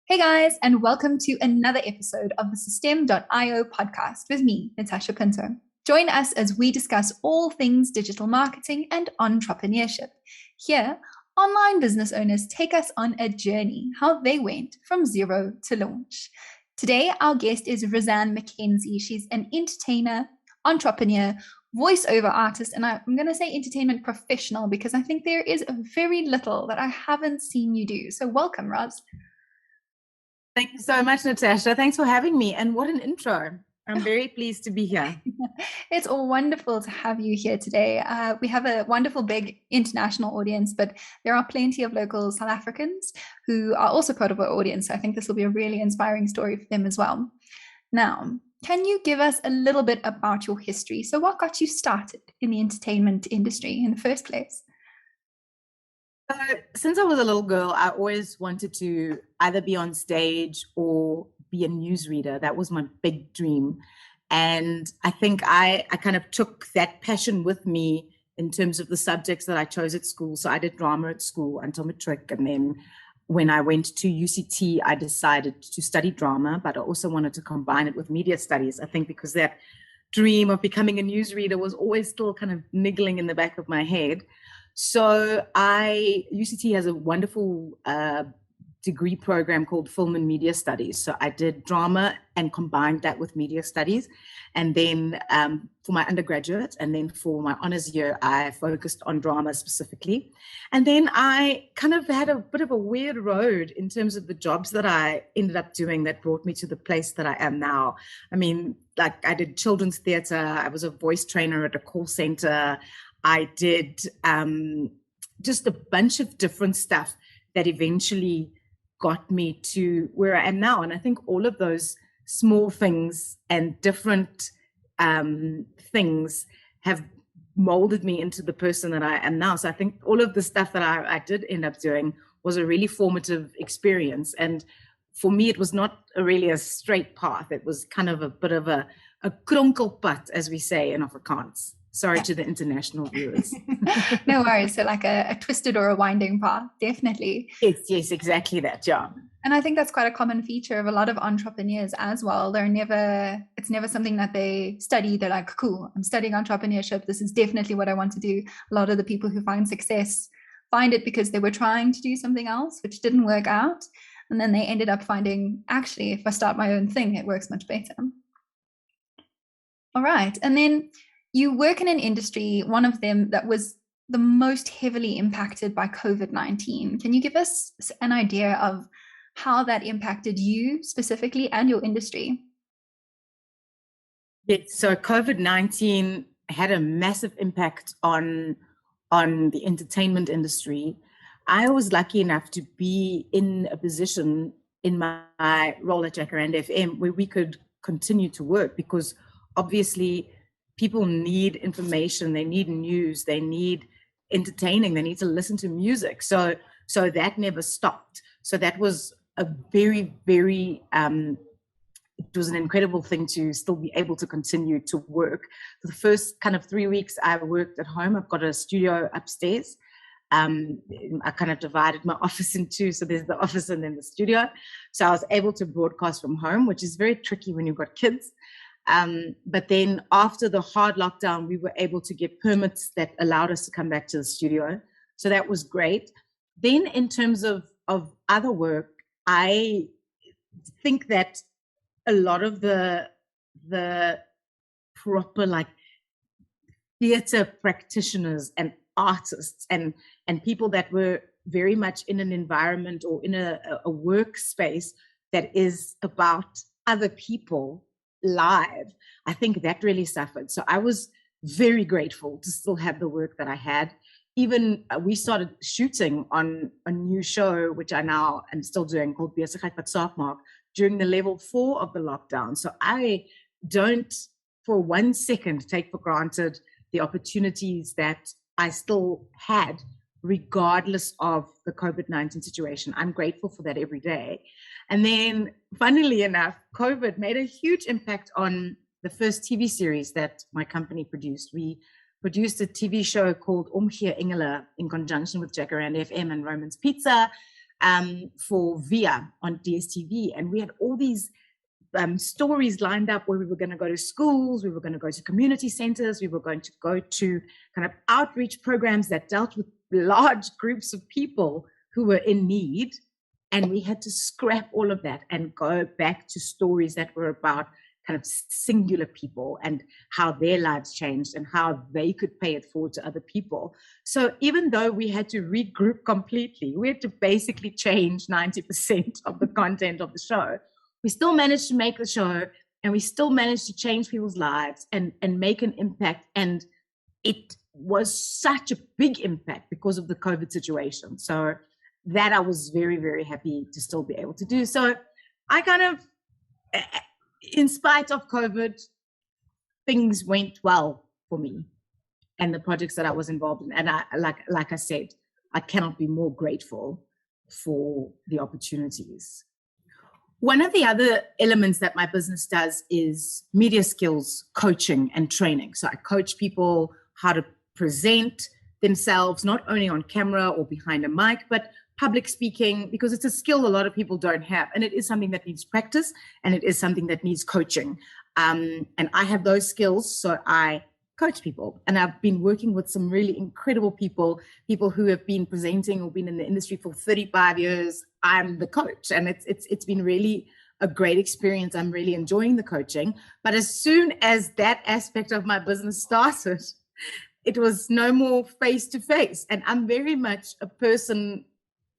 Hey guys, and welcome to another episode of the Systeme.io podcast with me, Natasha Pinto. Join us as we discuss all things digital marketing and entrepreneurship. Here, online business owners take us on a journey, how they went from zero to launch. Today, our guest is Rozanne McKenzie. She's an entertainer, entrepreneur, voiceover artist, and I'm going to say entertainment professional because I think there is very little that I haven't seen you do. So welcome, Roz. Thank you so much, Natasha. Thanks for having me. And what an intro. I'm very pleased to be here. It's wonderful to have you here today. We have a wonderful, big international audience, but there are plenty of local South Africans who are also part of our audience. So I think this will be a really inspiring story for them as well. Now, can you give us a little bit about your history? So what got you started in the entertainment industry in the first place? So, since I was a little girl, I always wanted to either be on stage or be a newsreader. That was my big dream. And I think I kind of took that passion with me in terms of the subjects that I chose at school. So I did drama at school until matric. And then when I went to UCT, I decided to study drama, but I also wanted to combine it with media studies. I think because that dream of becoming a newsreader was always still kind of niggling in the back of my head. So UCT has a wonderful degree program called Film and Media Studies. So I did drama and combined that with media studies. And then for my undergraduate and then for my honors year, I focused on drama specifically. And then I kind of had a bit of a weird road in terms of the jobs that I ended up doing that brought me to the place that I am now. I mean, like I did children's theater. I was a voice trainer at a call center. I did just a bunch of different stuff that eventually got me to where I am now. And I think all of those small things and different things have molded me into the person that I am now. So I think all of the stuff that I did end up doing was a really formative experience. And for me, it was not really a straight path. It was kind of a bit of a kronkelpad, as we say in Afrikaans. Sorry to the international viewers. No worries. So like a twisted or a winding path, definitely. Yes, exactly that. Yeah. And I think that's quite a common feature of a lot of entrepreneurs as well. It's never something that they study. They're like, cool, I'm studying entrepreneurship. This is definitely what I want to do. A lot of the people who find success find it because they were trying to do something else, which didn't work out. And then they ended up finding, actually, if I start my own thing, it works much better. All right. And then you work in an industry, one of them that was the most heavily impacted by COVID-19. Can you give us an idea of how that impacted you specifically and your industry? Yes, so COVID-19 had a massive impact on the entertainment industry. I was lucky enough to be in a position in my role at Jacaranda FM where we could continue to work because obviously people need information, they need news, they need entertaining, they need to listen to music. So that never stopped. So that was a very, very, it was an incredible thing to still be able to continue to work. For the first kind of 3 weeks, I worked at home. I've got a studio upstairs. I kind of divided my office in two. So there's the office and then the studio. So I was able to broadcast from home, which is very tricky when you've got kids. But then after the hard lockdown, we were able to get permits that allowed us to come back to the studio. So that was great. Then in terms of other work, I think that a lot of the proper like theater practitioners and artists and people that were very much in an environment or in a workspace that is about other people live, I think that really suffered. So I was very grateful to still have the work that I had. Even we started shooting on a new show, which I now am still doing, called Besigheid Wat Saak Maak, during the level 4 of the lockdown. So I don't for 1 second take for granted the opportunities that I still had, regardless of the COVID-19 situation. I'm grateful for that every day. And then, funnily enough, COVID made a huge impact on the first TV series that my company produced. We produced a TV show called Omgee Engele in conjunction with Jacaranda FM and Roman's Pizza. for VIA on DSTV. And we had all these stories lined up where we were going to go to schools, we were going to go to community centers, we were going to go to kind of outreach programs that dealt with large groups of people who were in need. And we had to scrap all of that and go back to stories that were about kind of singular people and how their lives changed and how they could pay it forward to other people. So even though we had to regroup completely, we had to basically change 90% of the content of the show. We still managed to make the show, and we still managed to change people's lives and make an impact. And it was such a big impact because of the COVID situation. So that I was very, very happy to still be able to do. So I kind of, in spite of COVID, things went well for me and the projects that I was involved in. And I, like I said, I cannot be more grateful for the opportunities. One of the other elements that my business does is media skills coaching and training. So I coach people how to present themselves, not only on camera or behind a mic, but public speaking, because it's a skill a lot of people don't have. And it is something that needs practice, and it is something that needs coaching. And I have those skills, so I coach people. And I've been working with some really incredible people who have been presenting or been in the industry for 35 years. I'm the coach, and it's been really a great experience. I'm really enjoying the coaching. But as soon as that aspect of my business started, it was no more face-to-face. And I'm very much a person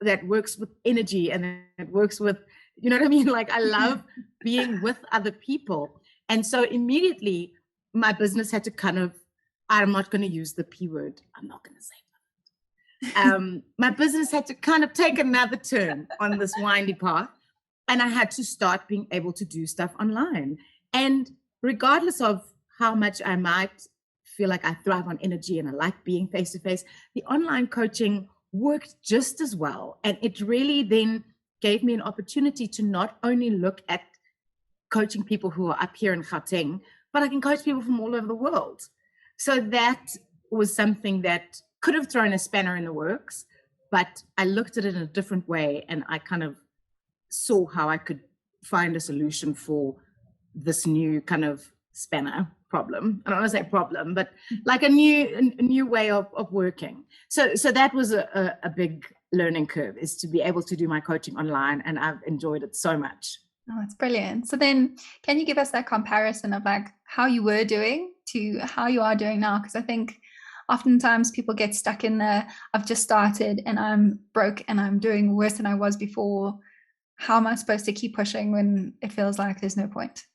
that works with energy and that works with, you know what I mean? Like, I love being with other people. And so immediately my business had to kind of, I'm not going to use the P word. I'm not going to say that. My business had to kind of take another turn on this windy path. And I had to start being able to do stuff online. And regardless of how much I might feel like I thrive on energy and I like being face-to-face, the online coaching worked just as well. And it really then gave me an opportunity to not only look at coaching people who are up here in Gauteng, but I can coach people from all over the world. So that was something that could have thrown a spanner in the works, but I looked at it in a different way, and I kind of saw how I could find a solution for this new kind of spanner problem. I don't want to say problem, but like a new way of working. So that was a big learning curve, is to be able to do my coaching online, and I've enjoyed it so much. Oh, it's brilliant. So then can you give us that comparison of like how you were doing to how you are doing now? Because I think oftentimes people get stuck in the, I've just started and I'm broke and I'm doing worse than I was before. How am I supposed to keep pushing when it feels like there's no point?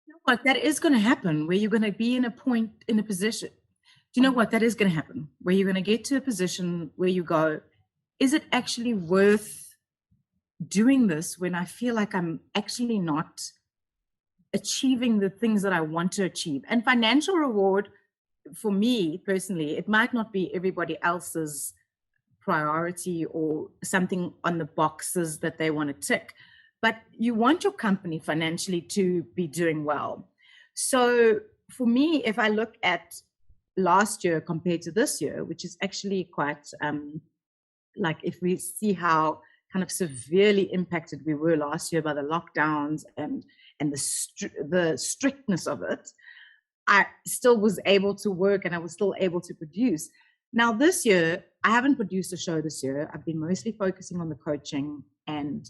You know what? That is going to happen, where you're going to be in a position. Do you know what? That is going to happen, where you're going to get to a position where you go, is it actually worth doing this when I feel like I'm actually not achieving the things that I want to achieve? And financial reward, for me personally, it might not be everybody else's priority or something on the boxes that they want to tick, but you want your company financially to be doing well. So for me, if I look at last year compared to this year, which is actually quite like, if we see how kind of severely impacted we were last year by the lockdowns and the strictness of it, I still was able to work and I was still able to produce. Now this year, I haven't produced a show this year. I've been mostly focusing on the coaching, and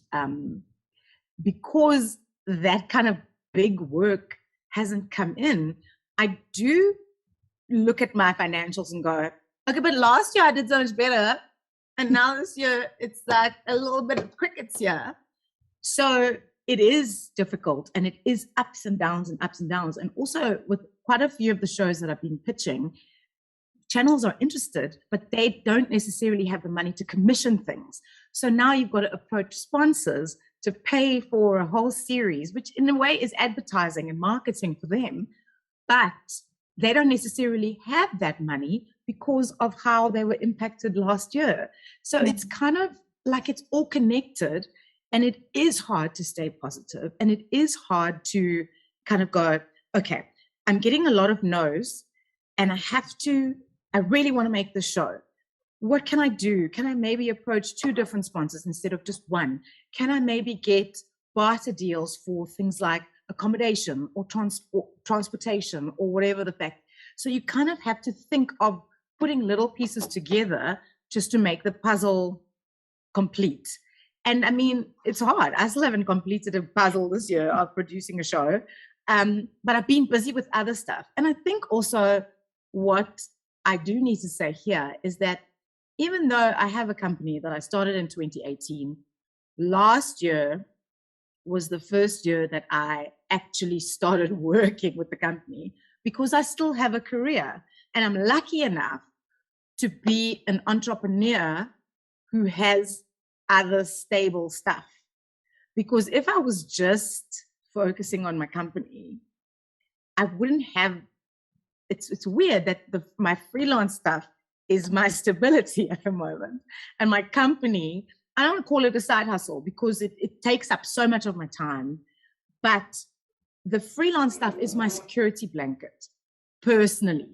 because that kind of big work hasn't come in, I do look at my financials and go, okay, but last year I did so much better. And now this year, it's like a little bit of crickets here. So it is difficult, and it is ups and downs and ups and downs. And also with quite a few of the shows that I've been pitching, channels are interested, but they don't necessarily have the money to commission things. So now you've got to approach sponsors to pay for a whole series, which in a way is advertising and marketing for them. But they don't necessarily have that money because of how they were impacted last year. So it's kind of like it's all connected, and it is hard to stay positive, and it is hard to kind of go, okay, I'm getting a lot of no's, and I really want to make the show, what can I do? Can I maybe approach 2 different sponsors instead of just one? Can I maybe get barter deals for things like accommodation or transportation or whatever the fact? So you kind of have to think of putting little pieces together just to make the puzzle complete. And I mean, it's hard. I still haven't completed a puzzle this year of producing a show. But I've been busy with other stuff. And I think also what I do need to say here is that even though I have a company that I started in 2018, last year was the first year that I actually started working with the company because I still have a career. And I'm lucky enough to be an entrepreneur who has other stable stuff. Because if I was just focusing on my company, I wouldn't have, it's weird that my freelance stuff is my stability at the moment. And my company, I don't call it a side hustle because it takes up so much of my time. But the freelance stuff is my security blanket, personally.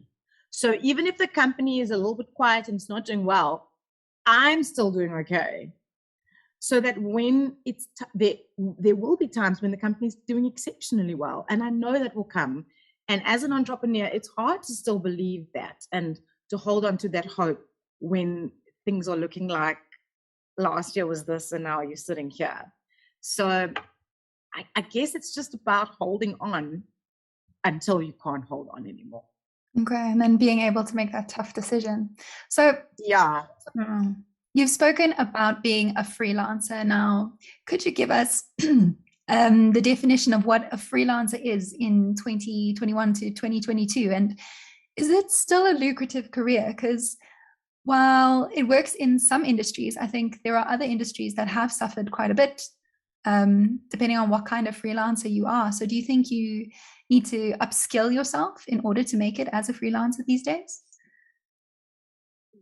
So even if the company is a little bit quiet and it's not doing well, I'm still doing okay. So that when it's there will be times when the company's doing exceptionally well. And I know that will come. And as an entrepreneur, it's hard to still believe that and to hold on to that hope when things are looking like last year was this and now you're sitting here. So I guess it's just about holding on until you can't hold on anymore. Okay, and then being able to make that tough decision. So yeah, you've spoken about being a freelancer. Now, could you give us the definition of what a freelancer is in 2021 to 2022? And is it still a lucrative career? Because while it works in some industries, I think there are other industries that have suffered quite a bit, depending on what kind of freelancer you are. So do you think you need to upskill yourself in order to make it as a freelancer these days?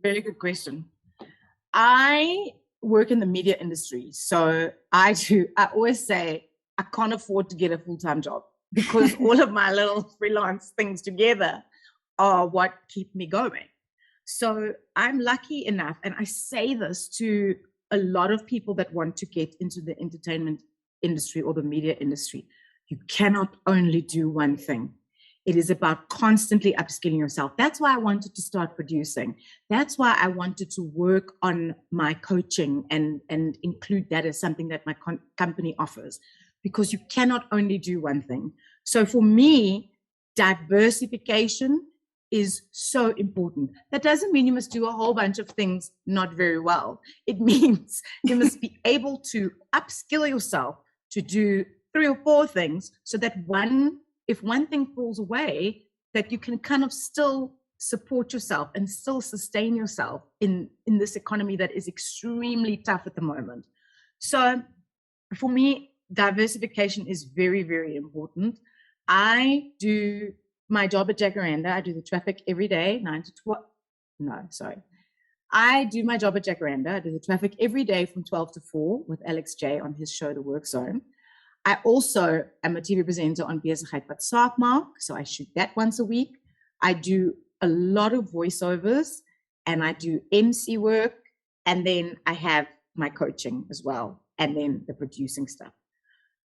Very good question. I work in the media industry. So I always say I can't afford to get a full-time job because all of my little freelance things together are what keep me going. So I'm lucky enough, and I say this to a lot of people that want to get into the entertainment industry or the media industry. You cannot only do one thing. It is about constantly upskilling yourself. That's why I wanted to start producing. That's why I wanted to work on my coaching and include that as something that my company offers, because you cannot only do one thing. So for me, diversification is so important. That doesn't mean you must do a whole bunch of things not very well. It means you must be able to upskill yourself to do 3 or 4 things so that if one thing falls away, that you can kind of still support yourself and still sustain yourself in this economy that is extremely tough at the moment. So for me, diversification is very, very important. I do my job at Jacaranda. I do the traffic every day, 9 to 12. No, sorry. I do my job at Jacaranda. I do the traffic every day from 12 to 4 with Alex J on his show, The Work Zone. I also am a TV presenter on Besigheid Wat Saak Maak, so I shoot that once a week. I do a lot of voiceovers, and I do MC work, and then I have my coaching as well, and then the producing stuff.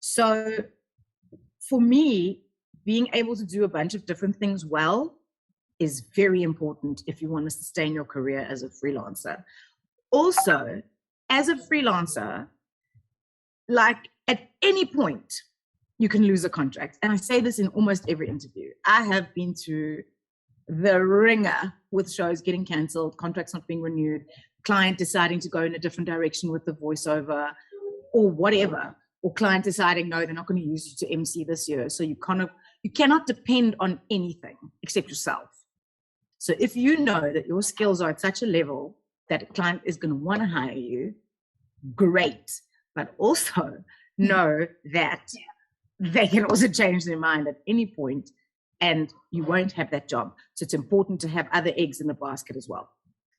So for me, being able to do a bunch of different things well is very important if you want to sustain your career as a freelancer. Also, as a freelancer, like at any point, you can lose a contract. And I say this in almost every interview. I have been through the ringer with shows getting cancelled, contracts not being renewed, client deciding to go in a different direction with the voiceover or whatever, or client deciding, no, they're not going to use you to MC this year. So you cannot depend on anything except yourself. So if you know that your skills are at such a level that a client is going to want to hire you, great. But also know that they can also change their mind at any point and you won't have that job. So it's important to have other eggs in the basket as well.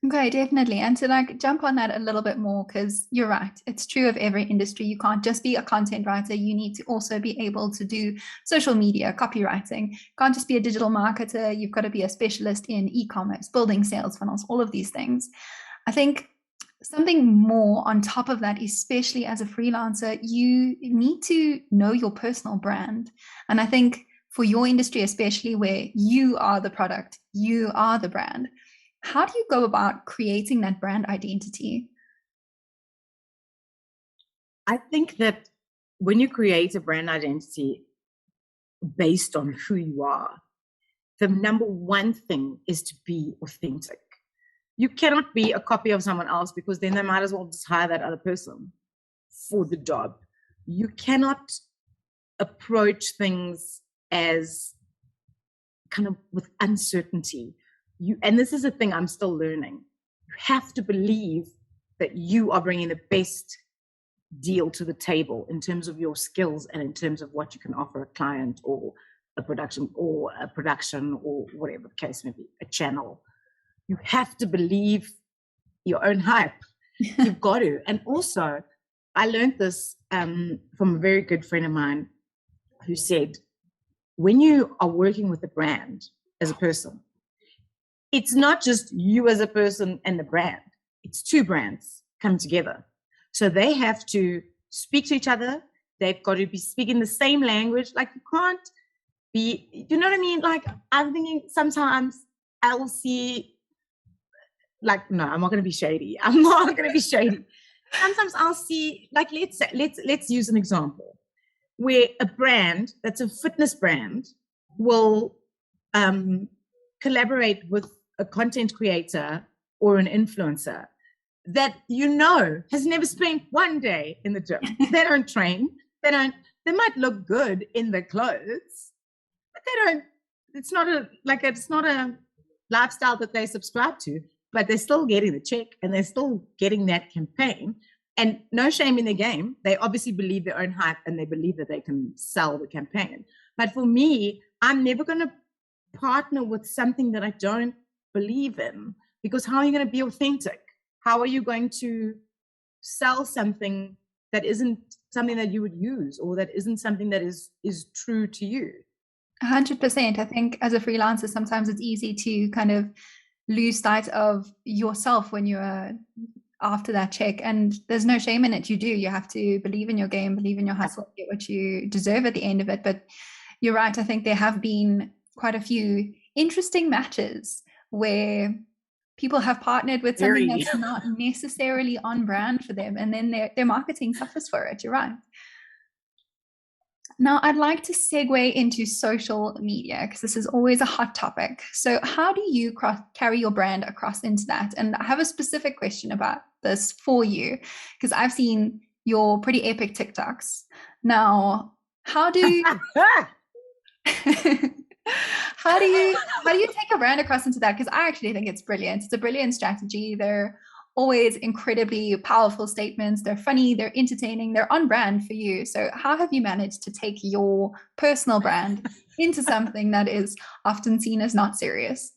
Okay, definitely. And to jump on that a little bit more, because you're right. It's true of every industry. You can't just be a content writer. You need to also be able to do social media, copywriting. You can't just be a digital marketer. You've got to be a specialist in e-commerce, building sales funnels, all of these things. I think something more on top of that, especially as a freelancer, you need to know your personal brand. And I think for your industry, especially where you are the product, you are the brand, how do you go about creating that brand identity? I think that when you create a brand identity based on who you are, the number one thing is to be authentic. You cannot be a copy of someone else, because then they might as well just hire that other person for the job. You cannot approach things as kind of with uncertainty. And this is a thing I'm still learning. You have to believe that you are bringing the best deal to the table in terms of your skills and in terms of what you can offer a client or a production or whatever the case may be, a channel. You have to believe your own hype. You've got to. And also, I learned this from a very good friend of mine who said, when you are working with a brand as a person, it's not just you as a person and the brand. It's two brands come together. So they have to speak to each other. They've got to be speaking the same language. Like, you can't be, you know what I mean? Like, I'm thinking sometimes I'll see, like, no, I'm not going to be shady. I'm not going to be shady. Sometimes I'll see, like, let's use an example where a brand that's a fitness brand will collaborate with a content creator or an influencer that, you know, has never spent one day in the gym. They don't train. They might look good in their clothes, but it's not a lifestyle that they subscribe to, but they're still getting the check and they're still getting that campaign. And no shame in the game. They obviously believe their own hype and they believe that they can sell the campaign. But for me, I'm never going to partner with something that I don't believe in, because how are you going to be authentic? How are you going to sell something that isn't something that you would use, or that isn't something that is true to you? 100%. I think as a freelancer, sometimes it's easy to kind of lose sight of yourself when you're after that check, and there's no shame in it. You have to believe in your game, believe in your hustle, get what you deserve at the end of it. But you're right. I think there have been quite a few interesting matches where people have partnered with something that's not necessarily on brand for them, and then their marketing suffers for it. You're right. Now, I'd like to segue into social media, because this is always a hot topic. So how do you carry your brand across into that? And I have a specific question about this for you, because I've seen your pretty epic TikToks. Now, how do you how do you take your brand across into that? Because I actually think it's brilliant. It's a brilliant strategy. They're always incredibly powerful statements. They're funny, they're entertaining, they're on brand for you. So how have you managed to take your personal brand into something that is often seen as not serious?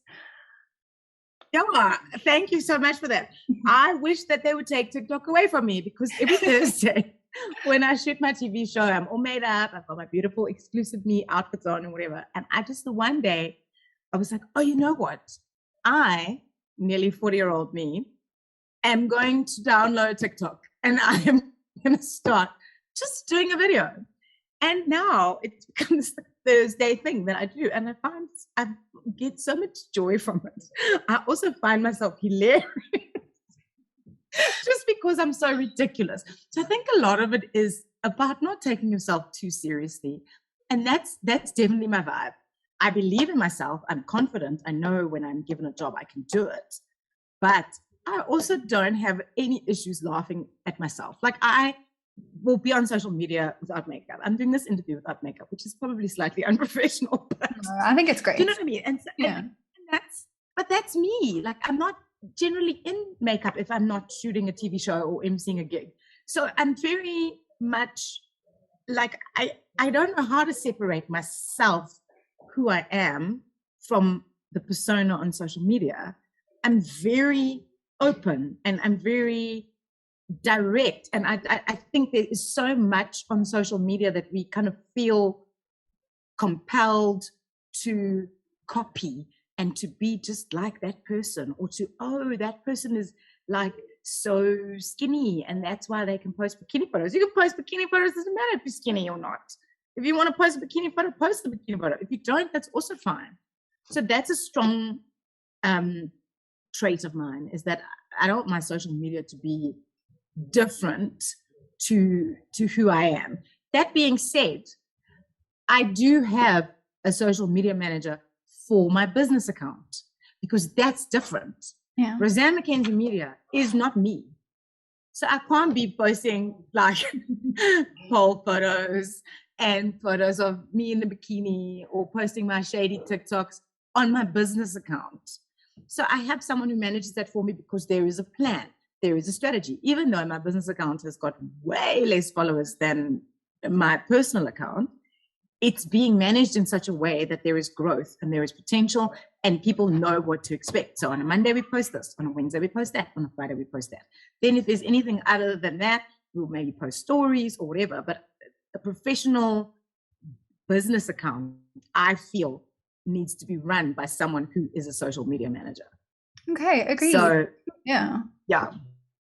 Yeah, thank you so much for that. I wish that they would take TikTok away from me, because every Thursday when I shoot my TV show, I'm all made up. I've got my beautiful exclusive me outfits on and whatever. And the one day I was like, oh, you know what? I, nearly 40-year-old me, am going to download TikTok, and I am going to start just doing a video. And now it becomes the Thursday thing that I do. And I get so much joy from it. I also find myself hilarious just because I'm so ridiculous. So I think a lot of it is about not taking yourself too seriously. And that's definitely my vibe. I believe in myself. I'm confident. I know when I'm given a job, I can do it. But I also don't have any issues laughing at myself. Like, I will be on social media without makeup. I'm doing this interview without makeup, which is probably slightly unprofessional. But I think it's great. Do you know what I mean? And, so, yeah. But that's me. Like, I'm not generally in makeup if I'm not shooting a TV show or emceeing a gig. So I'm very much like, I don't know how to separate myself, who I am, from the persona on social media. I'm very open and I'm very direct. And I think there is so much on social media that we kind of feel compelled to copy and to be just like that person, or to, oh, that person is like so skinny, and that's why they can post bikini photos. You can post bikini photos, doesn't matter if you're skinny or not. If you want to post a bikini photo, post the bikini photo. If you don't, that's also fine. So that's a strong trait of mine, is that I don't want my social media to be different to who I am. That being said, I do have a social media manager for my business account, because that's different. Yeah. Rozanne McKenzie Media is not me. So I can't be posting like pole photos and photos of me in the bikini, or posting my shady TikToks on my business account. So I have someone who manages that for me, because there is a plan, there is a strategy. Even though my business account has got way less followers than my personal account, it's being managed in such a way that there is growth and there is potential, and people know what to expect. So on a Monday, we post this. On a Wednesday, we post that. On a Friday, we post that. Then if there's anything other than that, we'll maybe post stories or whatever. But a professional business account, I feel, needs to be run by someone who is a social media manager. Okay, agreed. So, yeah.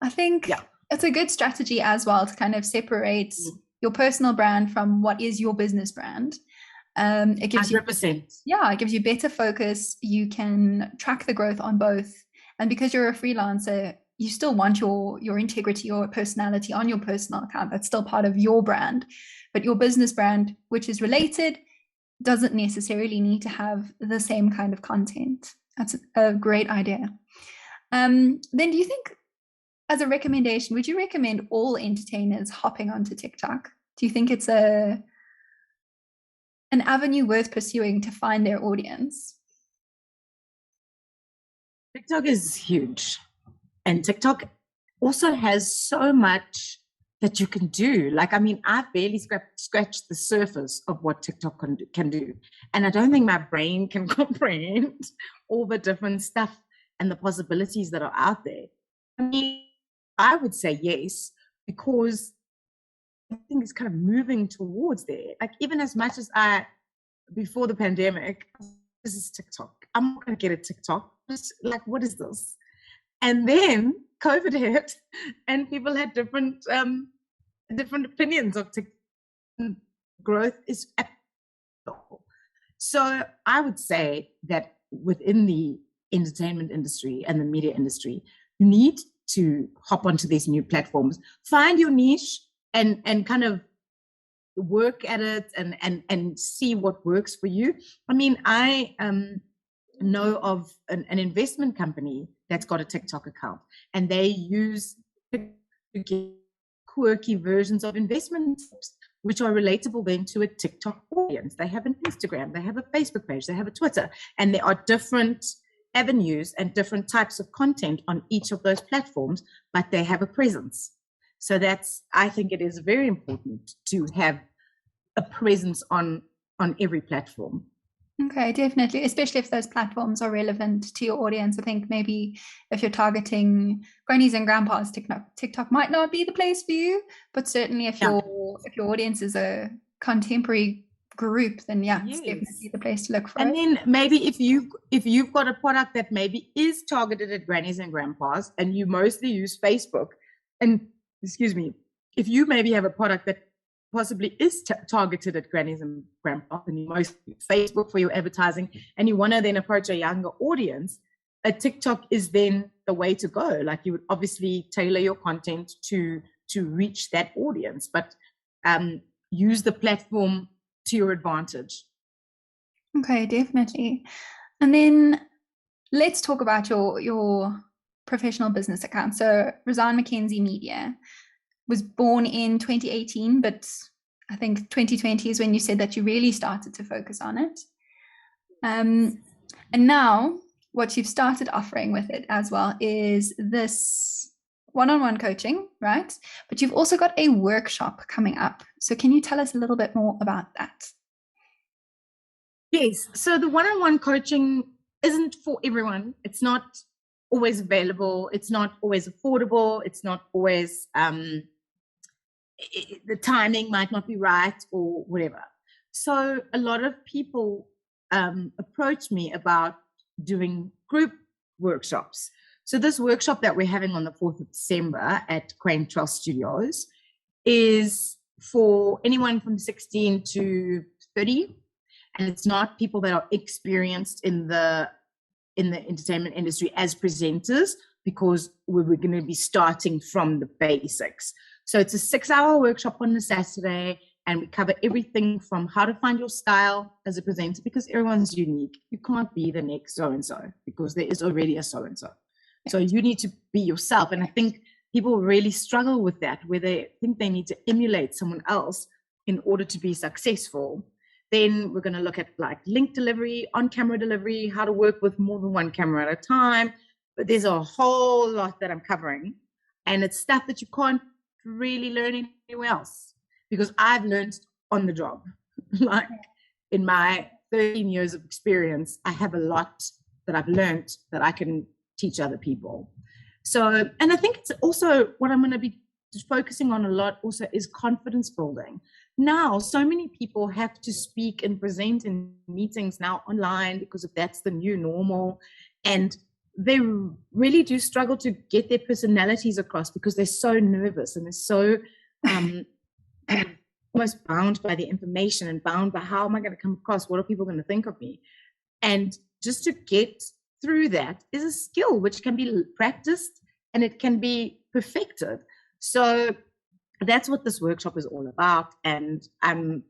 I think it's a good strategy as well to kind of separate your personal brand from what is your business brand. It gives 100%. it gives you better focus. You can track the growth on both. And because you're a freelancer, you still want your integrity or personality on your personal account. That's still part of your brand. But your business brand, which is related, doesn't necessarily need to have the same kind of content. That's a great idea. Then do you think, as a recommendation, would you recommend all entertainers hopping onto TikTok? Do you think it's an avenue worth pursuing to find their audience? TikTok is huge. And TikTok also has so much that you can do. Like, I mean, I've barely scratched the surface of what TikTok can do. And I don't think my brain can comprehend all the different stuff and the possibilities that are out there. I mean, I would say yes, because I think it's kind of moving towards there. Like, even as much as before the pandemic, this is TikTok. I'm not going to get a TikTok. Just like, what is this? And then COVID hit, and people had different opinions of TikTok. Growth is abnormal. So I would say that within the entertainment industry and the media industry, you need to hop onto these new platforms, find your niche, and kind of work at it and see what works for you. I mean, I know of an investment company that's got a TikTok account, and they use quirky versions of investment tips, which are relatable then to a TikTok audience. They have an Instagram, they have a Facebook page, they have a Twitter, and there are different avenues and different types of content on each of those platforms, but they have a presence. So I think it is very important to have a presence on every platform. Okay, definitely, especially if those platforms are relevant to your audience. I think maybe if you're targeting grannies and grandpas, TikTok might not be the place for you, but certainly if your audience is a contemporary group, then it's definitely the place to look for. And then maybe if you've got a product that maybe is targeted at grannies and grandpas, and you mostly use Facebook, and if you maybe have a product that possibly is targeted at grannies and grandpas, and you mostly use Facebook for your advertising, and you want to then approach a younger audience, a TikTok is then the way to go. Like, you would obviously tailor your content to reach that audience, but use the platform to your advantage. Okay, definitely. And then let's talk about your professional business account. So Rozanne McKenzie Media was born in 2018, but I think 2020 is when you said that you really started to focus on it. And now what you've started offering with it as well is this one-on-one coaching, right? But you've also got a workshop coming up. So can you tell us a little bit more about that? Yes. So the one-on-one coaching isn't for everyone. It's not always available. It's not always affordable. It's not always, the timing might not be right or whatever. So a lot of people approach me about doing group workshops. So this workshop that we're having on the 4th of December at Crane Trust Studios is for anyone from 16 to 30. And it's not people that are experienced in the entertainment industry as presenters, because we're going to be starting from the basics. So it's a 6-hour workshop on the Saturday, and we cover everything from how to find your style as a presenter, because everyone's unique. You can't be the next so-and-so because there is already a so-and-so. So you need to be yourself. And I think people really struggle with that, where they think they need to emulate someone else in order to be successful. Then we're going to look at like link delivery, on-camera delivery, how to work with more than one camera at a time. But there's a whole lot that I'm covering. And it's stuff that you can't really learn anywhere else, because I've learned on the job. Like in my 13 years of experience, I have a lot that I've learned that I can teach other people. So, and I think it's also what I'm going to be focusing on a lot also is confidence building. Now, so many people have to speak and present in meetings now online because if that's the new normal. And they really do struggle to get their personalities across because they're so nervous and they're so almost bound by the information and bound by how am I going to come across? What are people going to think of me? And just to get through that is a skill which can be practiced and it can be perfected. So that's what this workshop is all about. And I'm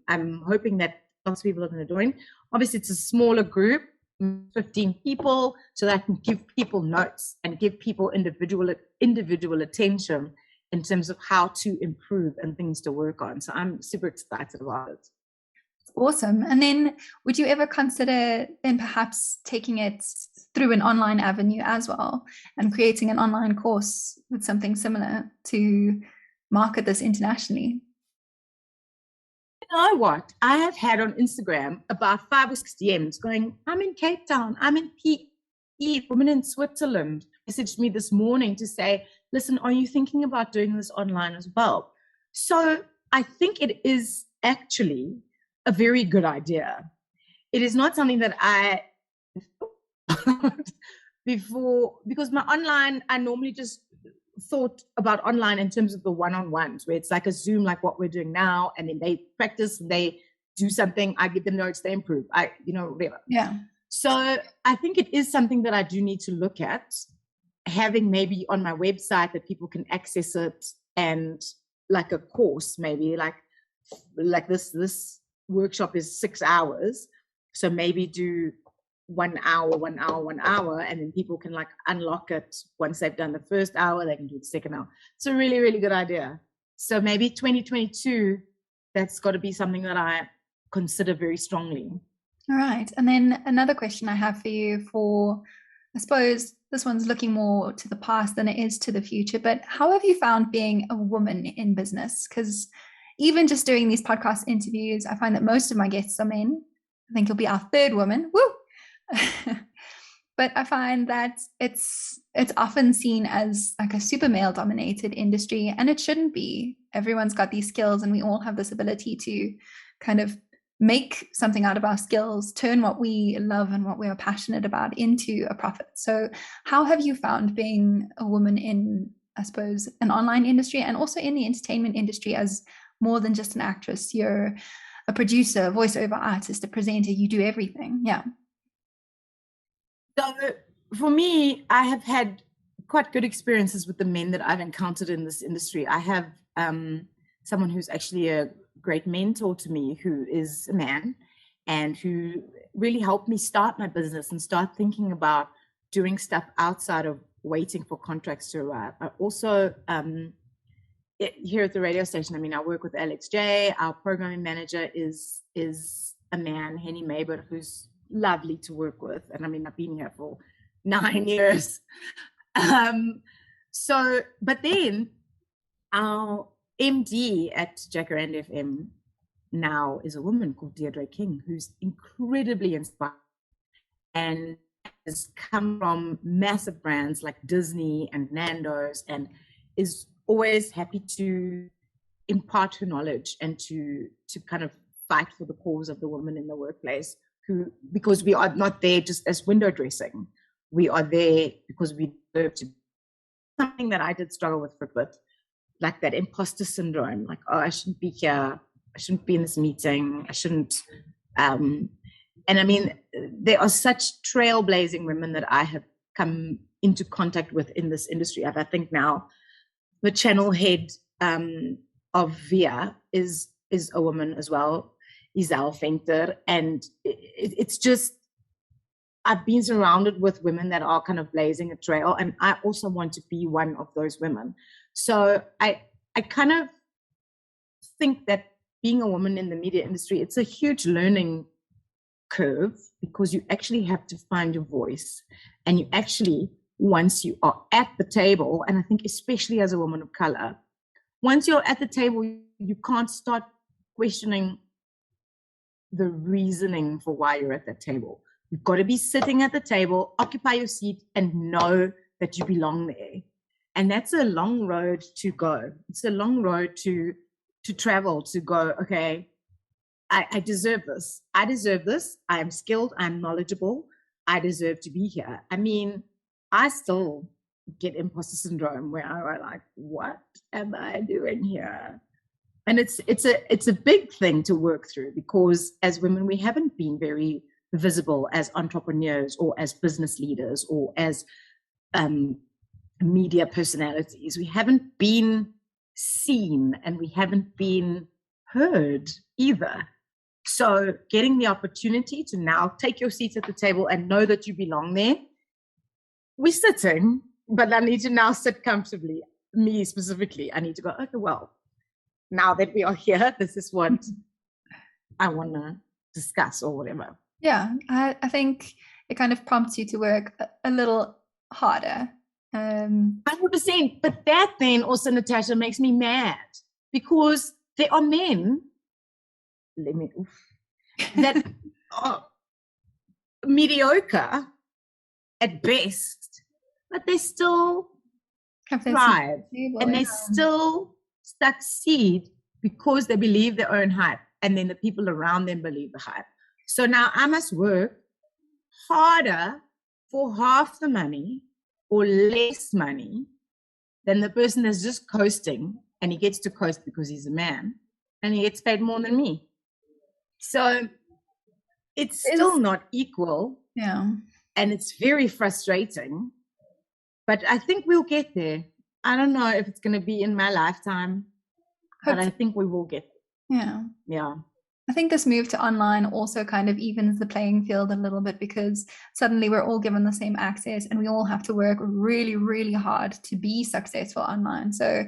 hoping that lots of people are going to join. Obviously, it's a smaller group, 15 people, so that I can give people notes and give people individual attention in terms of how to improve and things to work on. So I'm super excited about it. Awesome. And then would you ever consider then perhaps taking it through an online avenue as well and creating an online course with something similar to market this internationally? You know what? I have had on Instagram about 5 or 6 DMs going, I'm in Cape Town, I'm in PE, women in Switzerland. Messaged me this morning to say, listen, are you thinking about doing this online as well? So I think it is actually a very good idea. It is not something that I thought before, because my online, I normally just thought about online in terms of the one-on-ones where it's like a Zoom, like what we're doing now, and then they practice, they do something, I give them notes, they improve, whatever. Yeah. So I think it is something that I do need to look at, having maybe on my website that people can access it, and like a course, maybe like this workshop is 6 hours. So maybe do 1 hour, 1 hour, 1 hour, and then people can like unlock it once they've done the first hour, they can do the second hour. It's a really, really good idea. So maybe 2022, that's got to be something that I consider very strongly. All right. And then another question I have for you I suppose this one's looking more to the past than it is to the future, but how have you found being a woman in business? Because even just doing these podcast interviews, I find that most of my guests are men. I think you'll be our third woman. Woo! But I find that it's often seen as like a super male dominated industry, and it shouldn't be. Everyone's got these skills and we all have this ability to kind of make something out of our skills, turn what we love and what we are passionate about into a profit. So how have you found being a woman in, I suppose, an online industry and also in the entertainment industry as more than just an actress? You're a producer, voiceover artist, a presenter, you do everything. Yeah. So for me, I have had quite good experiences with the men that I've encountered in this industry. I have someone who's actually a great mentor to me, who is a man and who really helped me start my business and start thinking about doing stuff outside of waiting for contracts to arrive. I also, here at the radio station, I work with Alex J. Our programming manager is a man, Henny Maybert, who's lovely to work with. And I've been here for 9 years. But then our MD at Jacaranda FM now is a woman called Deirdre King, who's incredibly inspiring and has come from massive brands like Disney and Nando's, and is always happy to impart her knowledge and to kind of fight for the cause of the woman in the workplace, because we are not there just as window dressing. we are there because we deserve to. Something that I did struggle with for a bit, like that imposter syndrome, like, oh, I shouldn't be here, I shouldn't be in this meeting, I shouldn't. And I mean, there are such trailblazing women that I have come into contact with in this industry. I think now the channel head of VIA is a woman as well, Isel Venter, and it's just, I've been surrounded with women that are kind of blazing a trail, and I also want to be one of those women. So I kind of think that being a woman in the media industry, it's a huge learning curve, because you actually have to find your voice, and you actually, once you are at the table, and I think especially as a woman of color, once you're at the table, you can't start questioning the reasoning for why you're at that table. You've got to be sitting at the table, occupy your seat, and know that you belong there. And that's a long road to go. It's a long road to travel, to go, okay, I deserve this. I deserve this. I am skilled. I'm knowledgeable. I deserve to be here. I mean, I still get imposter syndrome where I'm like, what am I doing here? And it's a big thing to work through, because as women, we haven't been very visible as entrepreneurs or as business leaders or as media personalities. We haven't been seen, and we haven't been heard either. So getting the opportunity to now take your seats at the table and know that you belong there. We're sitting, but I need to now sit comfortably. Me specifically, I need to go, okay, well, now that we are here, this is what I want to discuss or whatever. Yeah, I think it kind of prompts you to work a little harder. 100%. But that then also, Natasha, makes me mad, because there are men that are mediocre at best, but they still thrive, and they still succeed because they believe their own hype, and then the people around them believe the hype. So now I must work harder for half the money or less money than the person that's just coasting, and he gets to coast because he's a man, and he gets paid more than me. So it's still not equal. Yeah. And it's very frustrating, but I think we'll get there. I don't know if it's going to be in my lifetime, but I think we will get there. Yeah. Yeah. I think this move to online also kind of evens the playing field a little bit, because suddenly we're all given the same access, and we all have to work really, really hard to be successful online. So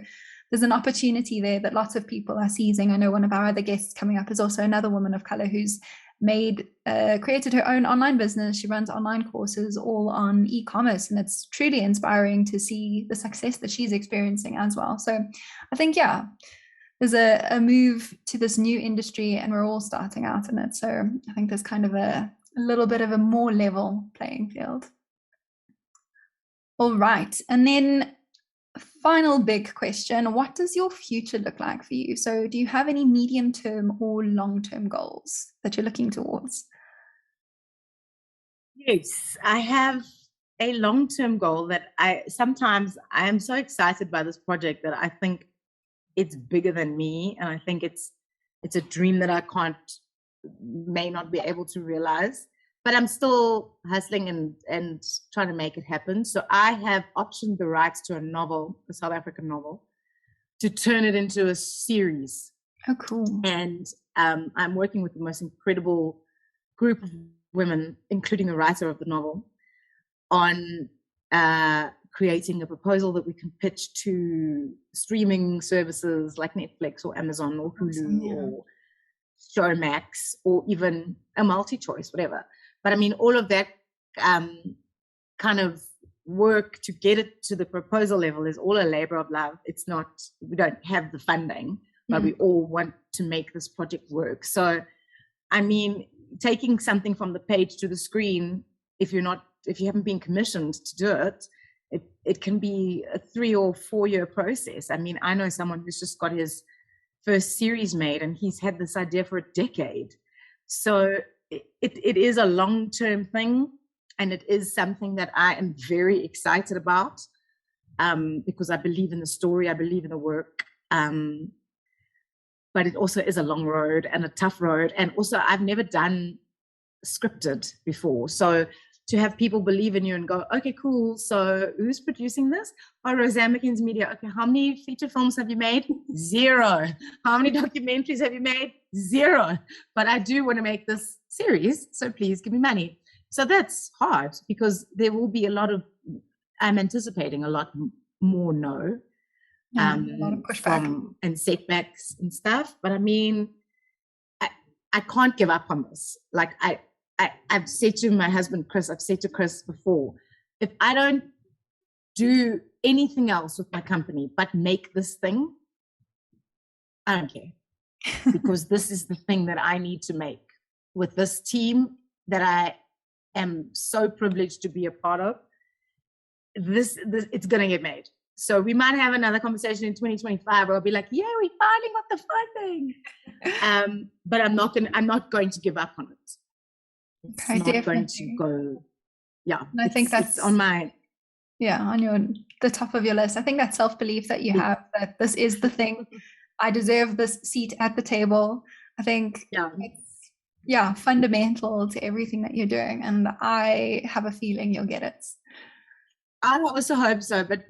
there's an opportunity there that lots of people are seizing. I know one of our other guests coming up is also another woman of color who's created her own online business. She runs online courses all on e-commerce, and it's truly inspiring to see the success that she's experiencing as well. So I think, yeah, there's a move to this new industry, and we're all starting out in it. So I think there's kind of a little bit of a more level playing field. All right. And then final big question, what does your future look like for you? So do you have any medium-term or long-term goals that you're looking towards? Yes, I have a long-term goal that I am so excited by this project that I think it's bigger than me, and I think it's a dream that I may not be able to realize, but I'm still hustling and trying to make it happen. So I have optioned the rights to a novel, a South African novel, to turn it into a series. Oh, cool. And I'm working with the most incredible group of women, including the writer of the novel, on creating a proposal that we can pitch to streaming services like Netflix or Amazon or Hulu or Showmax, or even a multi-choice, whatever. But I mean, all of that kind of work to get it to the proposal level is all a labor of love. It's not, we don't have the funding, but we all want to make this project work. So, I mean, taking something from the page to the screen, if you haven't been commissioned to do it, it can be a 3 or 4 year process. I mean, I know someone who's just got his first series made, and he's had this idea for a decade. So it is a long-term thing. And it is something that I am very excited about, because I believe in the story, I believe in the work. But it also is a long road and a tough road. And also, I've never done scripted before. So to have people believe in you and go, okay, cool. So who's producing this? Oh, Rozanne McKenzie Media. Okay, how many feature films have you made? 0. How many documentaries have you made? 0. But I do want to make this series, so please give me money. So that's hard, because there will be I'm anticipating a lot more no. A lot of pushback. And setbacks and stuff. But I mean, I can't give up on this. Like I've said to my husband, Chris, I've said to Chris before, if I don't do anything else with my company but make this thing, I don't care. Because this is the thing that I need to make with this team that I am so privileged to be a part of. This it's going to get made. So we might have another conversation in 2025 where I'll be like, yeah, we finally got the funding. But I'm not going to give up on it. It's okay, not definitely. going to go. Yeah. And I think that's on my. Yeah, on the top of your list. I think that self-belief that you have, that this is the thing. I deserve this seat at the table. I think it's fundamental to everything that you're doing. And I have a feeling you'll get it. I also hope so, but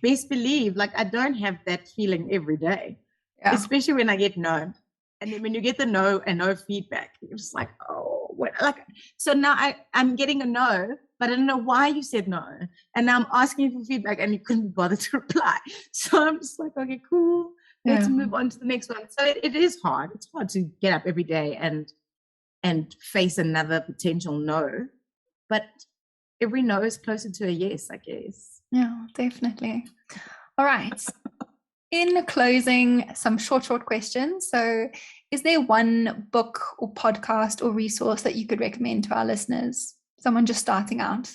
best believe, like, I don't have that feeling every day, especially when I get no. And then when you get the no and no feedback, you're just like, oh, what? Like, so now I'm getting a no, but I don't know why you said no. And now I'm asking you for feedback and you couldn't bother to reply. So I'm just like, okay, cool. Let's move on to the next one. So it is hard. It's hard to get up every day and face another potential no. But every no is closer to a yes, I guess. Yeah, definitely. All right. In closing, some short questions. So is there one book or podcast or resource that you could recommend to our listeners? Someone just starting out.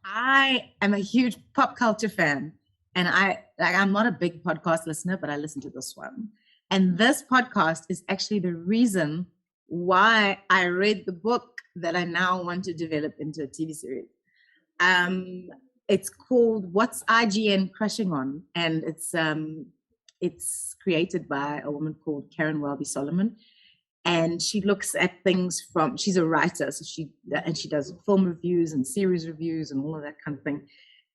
I am a huge pop culture fan. And I'm not a big podcast listener, but I listen to this one. And this podcast is actually the reason why I read the book that I now want to develop into a TV series. It's called What's IGN Crushing On? And it's created by a woman called Karen Welby Solomon. And she looks at things she's a writer, so she does film reviews and series reviews and all of that kind of thing.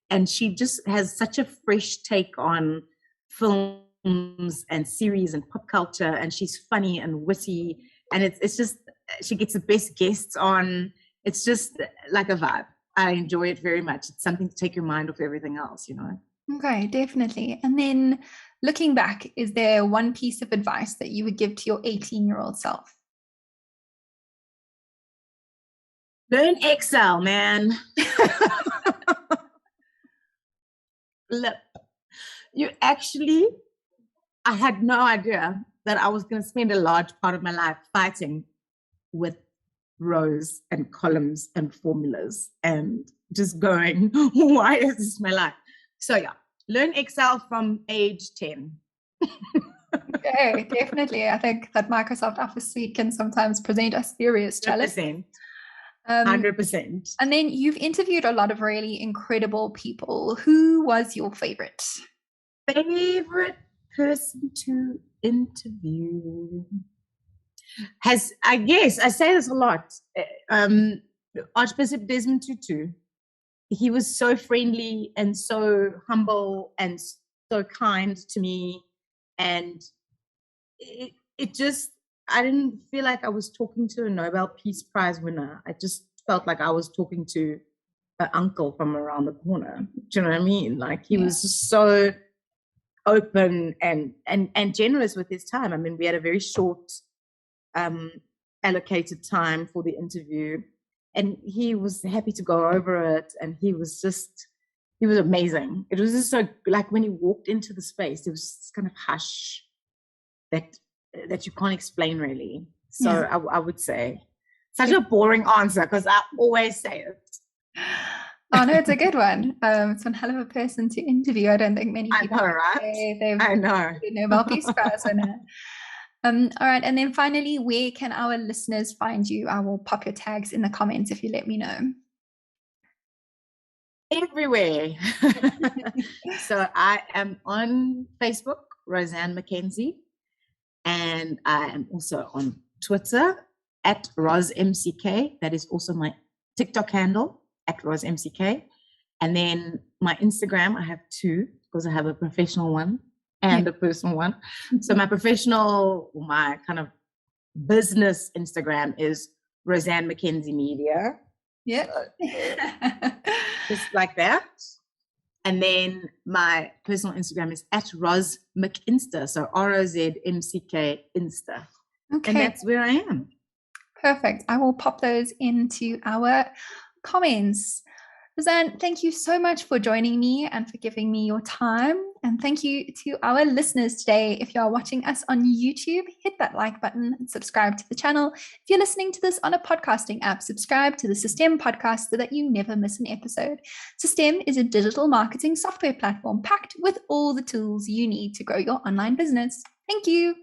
And she just has such a fresh take on films and series and pop culture. And she's funny and witty. And it's just, she gets the best guests on. It's just like a vibe. I enjoy it very much. It's something to take your mind off everything else, you know. Okay, definitely. And then looking back, is there one piece of advice that you would give to your 18-year-old self? Learn Excel, man. Look, I had no idea that I was going to spend a large part of my life fighting with rows and columns and formulas and just going, why is this my life? So yeah, learn Excel from age 10. Okay, definitely. I think that Microsoft Office Suite can sometimes present a serious challenge. 100%. And then you've interviewed a lot of really incredible people. Who was your favorite? Favorite person to interview? I guess, I say this a lot, Archbishop Desmond Tutu. He was so friendly and so humble and so kind to me. And it just, I didn't feel like I was talking to a Nobel Peace Prize winner. I just felt like I was talking to an uncle from around the corner. Do you know what I mean? Like, he was just so open and generous with his time. I mean, we had a very short allocated time for the interview, and he was happy to go over it. And he was amazing. It was just so, like, when he walked into the space, it was this kind of hush that you can't explain really. So I would say, such a boring answer because I always say it. Oh no, it's a good one. It's one hell of a person to interview. I don't think many people say they've Nobel Peace Prize winner. All right. And then finally, where can our listeners find you? I will pop your tags in the comments if you let me know. Everywhere. So I am on Facebook, Rozanne McKenzie, and I am also on Twitter at RozMCK. That is also my TikTok handle at RozMCK. And then my Instagram, I have two because I have a professional one and a personal one. So my professional, my kind of business Instagram is Rozanne McKenzie Media. Yeah. Just like that. And then my personal Instagram is at Roz McInsta. So RozMCK Insta. Okay. And that's where I am. Perfect. I will pop those into our comments. Rozanne, thank you so much for joining me and for giving me your time. And thank you to our listeners today. If you are watching us on YouTube, hit that like button and subscribe to the channel. If you're listening to this on a podcasting app, subscribe to the Systeme podcast so that you never miss an episode. Systeme is a digital marketing software platform packed with all the tools you need to grow your online business. Thank you.